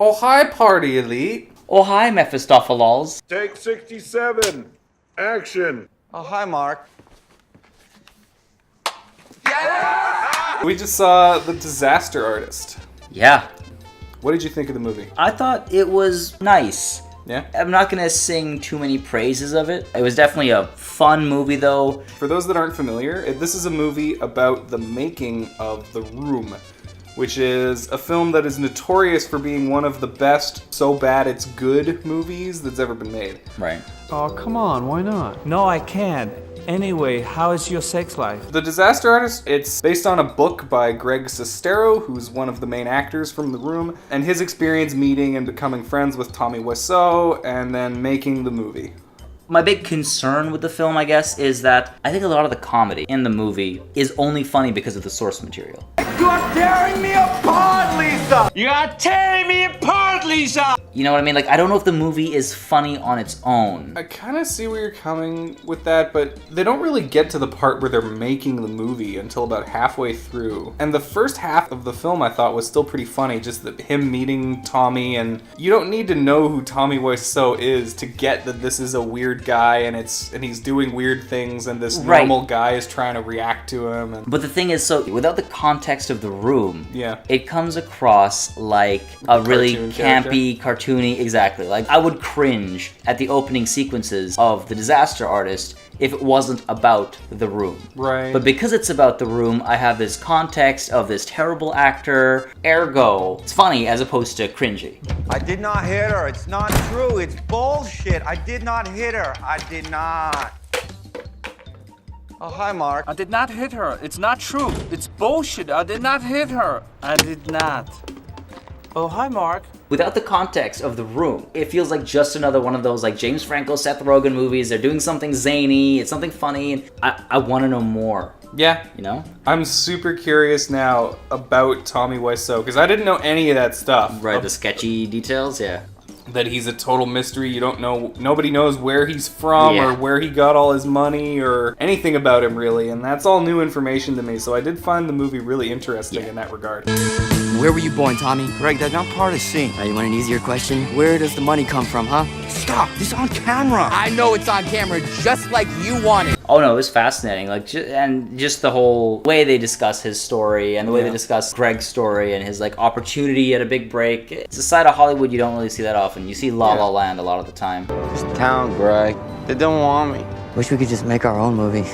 Oh, hi, Party Elite. Oh, hi, Mephistopheles. Take 67. Action. Oh, hi, Mark. We just saw The Disaster Artist. Yeah. What did you think of the movie? I thought it was nice. Yeah? I'm not going to sing too many praises of it. It was definitely a fun movie, though. For those that aren't familiar, this is a movie about the making of The Room, which is a film that is notorious for being one of the best so bad it's good movies that's ever been made. Right. Oh, come on, why not? No, I can't. Anyway, how is your sex life? The Disaster Artist, it's based on a book by Greg Sestero, who's one of the main actors from The Room, and his experience meeting and becoming friends with Tommy Wiseau and then making the movie. My big concern with the film, I guess, is that I think a lot of the comedy in the movie is only funny because of the source material. You are tearing me apart, Lisa! You are tearing me apart, Lisa! You know what I mean? Like, I don't know if the movie is funny on its own. I kind of see where you're coming with that, but they don't really get to the part where they're making the movie until about halfway through. And the first half of the film I thought was still pretty funny, just him meeting Tommy, and you don't need to know who Tommy Wiseau is to get that this is a weird guy and he's doing weird things and this normal guy is trying to react to him. But the thing is, so without the context of The Room, yeah, it comes across like a really campy, cartoony, exactly. Like, I would cringe at the opening sequences of The Disaster Artist if it wasn't about The Room. Right. But because it's about The Room, I have this context of this terrible actor, ergo, it's funny as opposed to cringy. I did not hit her. It's not true. It's bullshit. I did not hit her. I did not. Oh, hi, Mark. I did not hit her. It's not true. It's bullshit. I did not hit her. I did not. Oh, hi, Mark. Without the context of The Room, it feels like just another one of those like James Franco, Seth Rogen movies. They're doing something zany, it's something funny, and I want to know more. Yeah. You know? I'm super curious now about Tommy Wiseau, because I didn't know any of that stuff. Right, the sketchy details, yeah. That he's a total mystery. You don't know, nobody knows where he's from or where he got all his money or anything about him really, and that's all new information to me, so I did find the movie really interesting in that regard. Where were you born, Tommy? Greg, that's not part of the scene. You want an easier question? Where does the money come from, huh? Stop! This is on camera! I know it's on camera just like you want it. Oh no, it was fascinating. Like, and just the whole way they discuss his story and the way they discuss Greg's story and his like opportunity at a big break. It's a side of Hollywood you don't really see that often. You see La La Land a lot of the time. This town, Greg. They don't want me. Wish we could just make our own movie.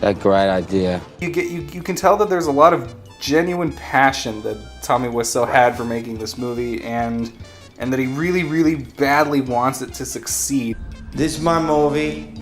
That great idea. You can tell that there's a lot of genuine passion that Tommy Wiseau had for making this movie, and that he really, really badly wants it to succeed. This is my movie,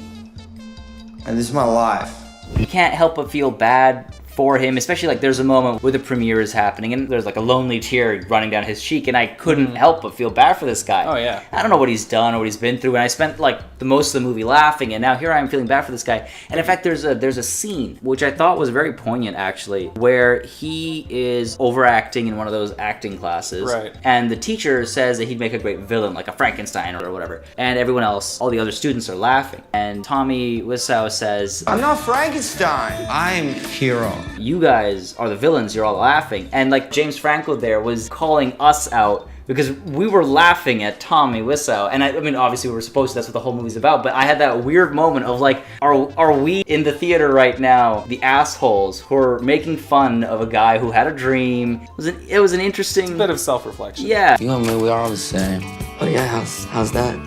and this is my life. You can't help but feel bad for him, especially like there's a moment where the premiere is happening and there's like a lonely tear running down his cheek, and I couldn't help but feel bad for this guy. Oh yeah. I don't know what he's done or what he's been through, and I spent like the most of the movie laughing, and now here I am feeling bad for this guy. And in fact, there's a scene which I thought was very poignant actually, where he is overacting in one of those acting classes, right? And the teacher says that he'd make a great villain, like a Frankenstein or whatever, and everyone else, all the other students are laughing, and Tommy Wiseau says, I'm not Frankenstein. I'm hero. You guys are the villains, you're all laughing. And like James Franco there was calling us out because we were laughing at Tommy Wiseau. And I mean, obviously we were supposed to, that's what the whole movie's about, but I had that weird moment of like, are we in the theater right now, the assholes who are making fun of a guy who had a dream? It was an interesting... It's a bit of self-reflection. Yeah. You and me, we are all the same. Oh yeah, how's that?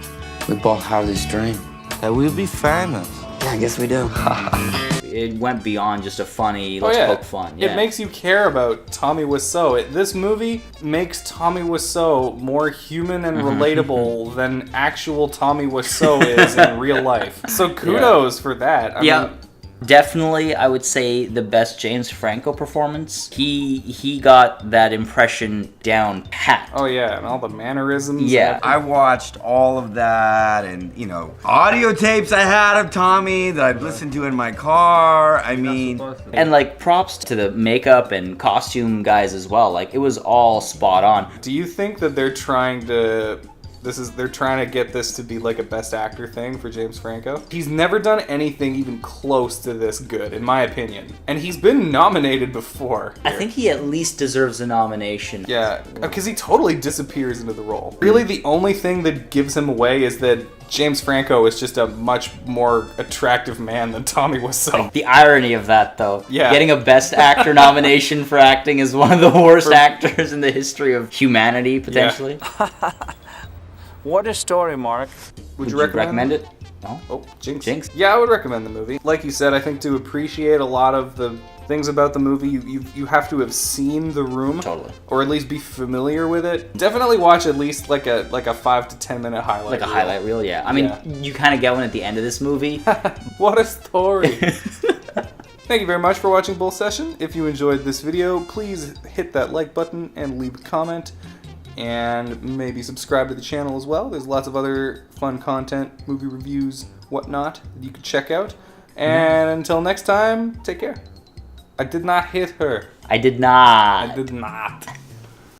We both have this dream that we'll be famous. Yeah, I guess we do. It went beyond just a funny, let's poke fun. Yeah. It makes you care about Tommy Wiseau. This movie makes Tommy Wiseau more human and relatable than actual Tommy Wiseau is in real life. So kudos for that. I mean, definitely, I would say the best James Franco performance. He got that impression down pat. Oh yeah, and all the mannerisms. Yeah. I watched all of that, and you know, audio tapes I had of Tommy that I'd listened to in my car. I mean, and like props to the makeup and costume guys as well. Like it was all spot on. Do you think that they're trying to They're trying to get this to be like a best actor thing for James Franco. He's never done anything even close to this good, in my opinion. And he's been nominated before. I think he at least deserves a nomination. Yeah, because he totally disappears into the role. Really, the only thing that gives him away is that James Franco is just a much more attractive man than Tommy Wiseau. The irony of that, though. Yeah. Getting a Best Actor nomination for acting is one of the worst actors in the history of humanity, potentially. Yeah. What a story, Mark. Would you recommend it? No? Oh, Jinx. Jinx? Yeah, I would recommend the movie. Like you said, I think to appreciate a lot of the things about the movie, you have to have seen The Room. Totally. Or at least be familiar with it. Definitely watch at least like a 5 to 10 minute highlight Like a reel. highlight reel, yeah. I mean, you kind of get one at the end of this movie. What a story. Thank you very much for watching Bull Session. If you enjoyed this video, please hit that like button and leave a comment. And maybe subscribe to the channel as well. There's lots of other fun content, movie reviews, whatnot, that you can check out. And until next time, take care. I did not hit her. I did not. I did not.